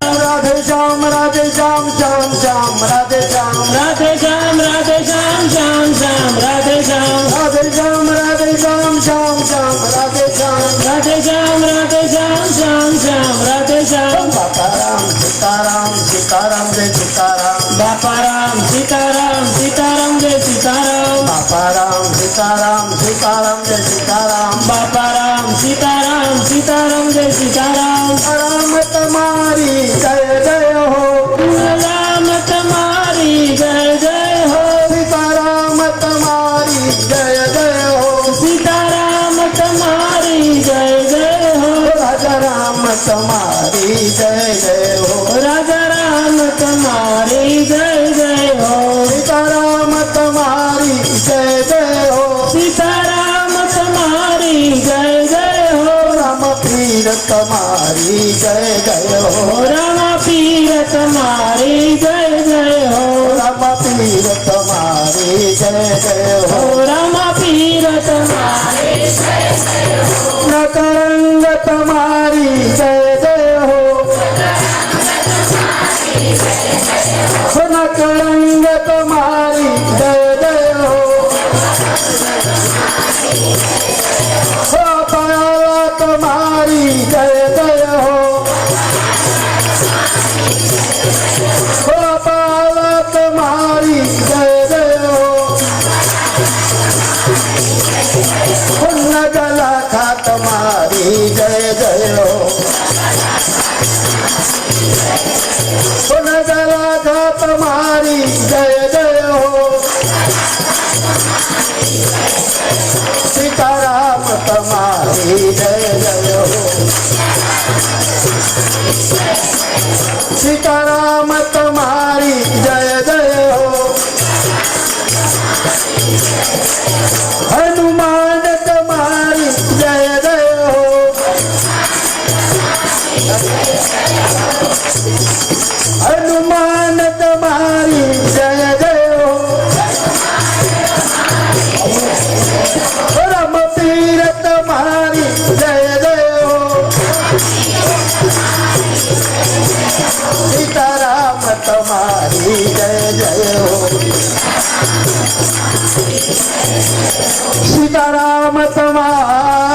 Radhe Shyam, Radhe Shyam, Shyam Shyam, Radhe Shyam, બાપા રામ સીતારામ સીતારામ જય સીતારામ બાપા રામ સીતારામ સીતારામ જય સીતારામ બાપા રામ સીતારામ સીતારામ જય સીતારામ રામ તમારી જય જય હો રામ તમારી જય જય હો સીતારામ તમારી જય જય હો સીતારામ તમારી જય જય હો રાજા રામ તમારી જય જય હો રાજા રામ તમારી જય જય હો સીતારામ તમારી જય જય હો સીતારામ તમારી જય જય હો રામ પીર તમારી જય જય હો રામ પીર તમારી જય જય હો રામ પીર તમારી જય જય હો રામ પીર તમારી નકરંગ તમારી જય જય હો નકરંગ તમારી જય જય હો પાયા તમારી જય જય હો પાયા તમારી જય જય હો નગલા ખા તમારી જય જય હો નગલા ખા તમારી જય જય હો સીતારામ તમારી જય જય હો સીતારામ તમારી જય જય હો હનુમાન તમારી જય જય હો હનુમાન તમારી જય જય હો રામ પીર તમારી જય જય હો સીતારામ તમારી જય જય હો સીતારામ તમારી